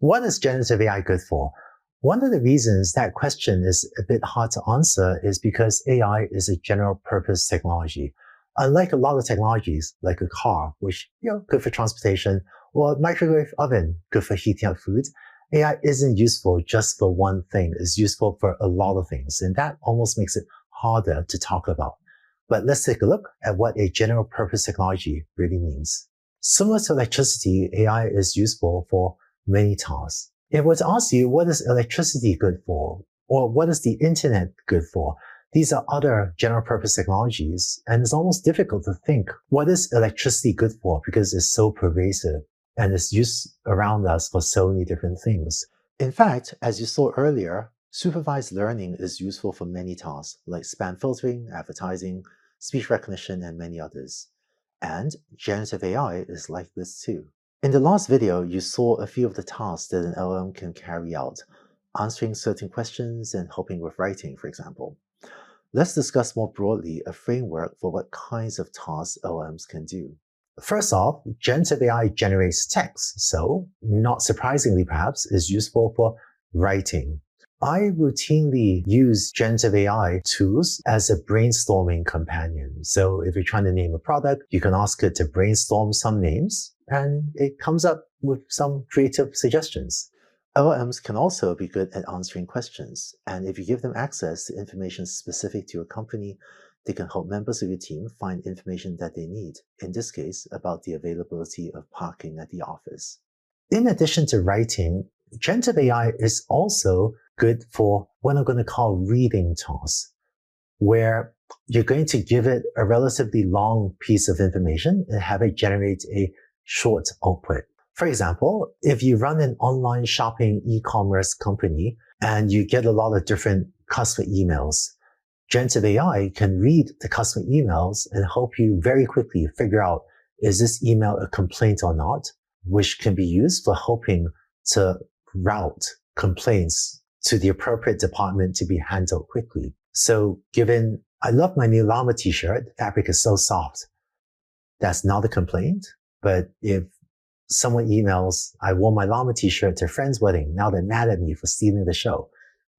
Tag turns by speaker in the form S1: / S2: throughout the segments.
S1: What is generative AI good for? One of the reasons that question is a bit hard to answer is because AI is a general purpose technology. Unlike a lot of technologies, like a car, which, good for transportation, or a microwave oven, good for heating up food, AI isn't useful just for one thing. It's useful for a lot of things, and that almost makes it harder to talk about. But let's take a look at what a general purpose technology really means. Similar to electricity, AI is useful for many tasks. If I were to ask you, what is electricity good for? Or what is the internet good for? These are other general purpose technologies, and it's almost difficult to think what is electricity good for because it's so pervasive and it's used around us for so many different things. In fact, as you saw earlier, supervised learning is useful for many tasks like spam filtering, advertising, speech recognition, and many others. And generative AI is like this too. In the last video, you saw a few of the tasks that an LLM can carry out, answering certain questions and helping with writing, for example. Let's discuss more broadly a framework for what kinds of tasks LLMs can do. First off, generative AI generates text, so, not surprisingly perhaps, is useful for writing. I routinely use generative AI tools as a brainstorming companion. So if you're trying to name a product, you can ask it to brainstorm some names, and it comes up with some creative suggestions. LLMs can also be good at answering questions, and if you give them access to information specific to your company, they can help members of your team find information that they need, in this case, about the availability of parking at the office. In addition to writing, generative AI is also good for what I'm going to call reading tasks, where you're going to give it a relatively long piece of information and have it generate a short output. For example, if you run an online shopping e-commerce company and you get a lot of different customer emails, generative AI can read the customer emails and help you very quickly figure out, is this email a complaint or not, which can be used for helping to route complaints to the appropriate department to be handled quickly. So given, I love my new llama t-shirt, the fabric is so soft. That's not a complaint, but if someone emails, I wore my llama t-shirt to a friend's wedding, now they're mad at me for stealing the show.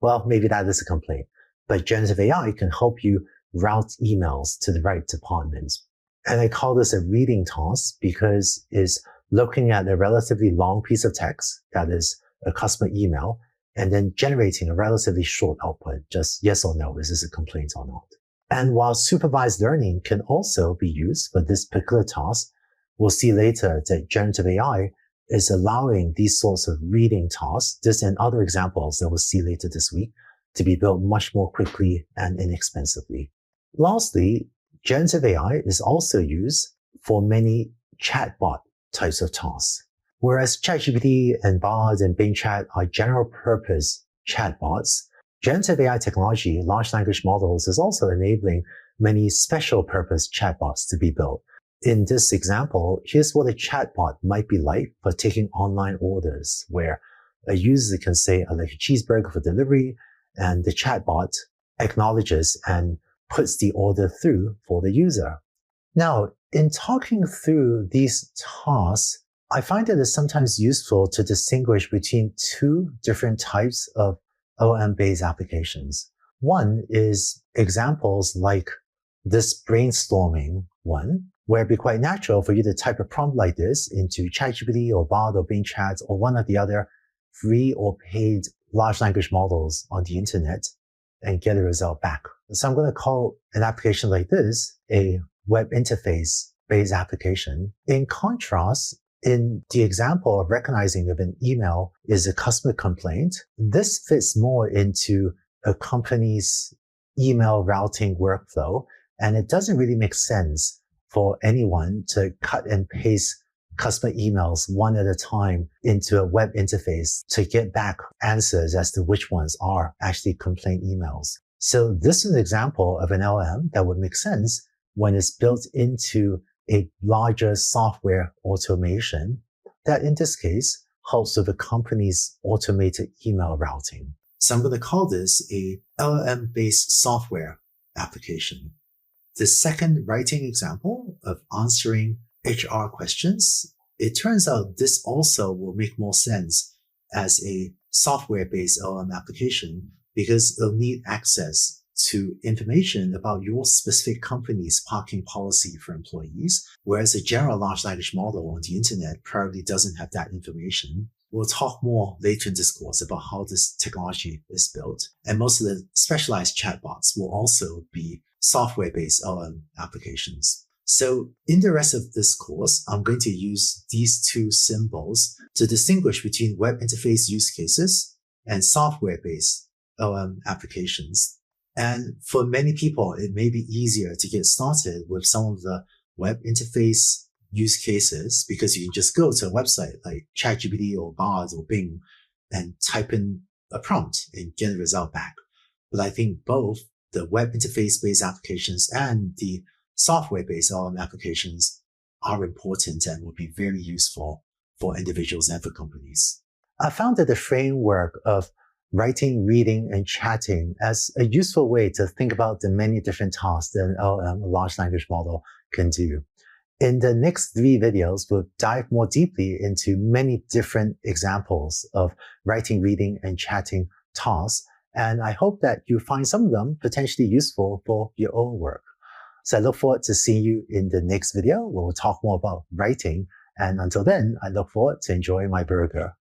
S1: Well, maybe that is a complaint. But generative AI can help you route emails to the right departments. And I call this a reading task because it's looking at a relatively long piece of text, that is a customer email, and then generating a relatively short output, just yes or no, is this a complaint or not? And while supervised learning can also be used for this particular task, we'll see later that generative AI is allowing these sorts of reading tasks, this and other examples that we'll see later this week, to be built much more quickly and inexpensively. Lastly, generative AI is also used for many chatbot types of tasks. Whereas ChatGPT and Bard and Bing Chat are general purpose chatbots, generative AI technology, large language models, is also enabling many special purpose chatbots to be built. In this example, here's what a chatbot might be like for taking online orders, where a user can say, I'd like a cheeseburger for delivery, and the chatbot acknowledges and puts the order through for the user. Now, in talking through these tasks, I find that it's sometimes useful to distinguish between two different types of LLM-based applications. One is examples like this brainstorming one, where it'd be quite natural for you to type a prompt like this into ChatGPT or Bard or Bing Chat or one of the other free or paid large language models on the internet and get a result back. So I'm going to call an application like this a web interface-based application. In contrast, in the example of recognizing if an email is a customer complaint, this fits more into a company's email routing workflow, and it doesn't really make sense for anyone to cut and paste customer emails one at a time into a web interface to get back answers as to which ones are actually complaint emails. So this is an example of an LLM that would make sense when it's built into a larger software automation that in this case helps with the company's automated email routing. So I'm going to call this a LLM-based software application. The second writing example of answering HR questions, it turns out this also will make more sense as a software-based LLM application because it'll need access to information about your specific company's parking policy for employees, whereas a general large language model on the internet probably doesn't have that information. We'll talk more later in this course about how this technology is built. And most of the specialized chatbots will also be software-based LLM applications. So in the rest of this course, I'm going to use these two symbols to distinguish between web interface use cases and software-based LLM applications. And for many people, it may be easier to get started with some of the web interface use cases because you can just go to a website like ChatGPT or Bard or Bing and type in a prompt and get a result back. But I think both the web interface-based applications and the software-based LLM applications are important and will be very useful for individuals and for companies. I found that the framework of writing, reading, and chatting as a useful way to think about the many different tasks that an LLM, a large language model, can do. In the next 3 videos, we'll dive more deeply into many different examples of writing, reading, and chatting tasks. And I hope that you find some of them potentially useful for your own work. So I look forward to seeing you in the next video where we'll talk more about writing. And until then, I look forward to enjoying my burger.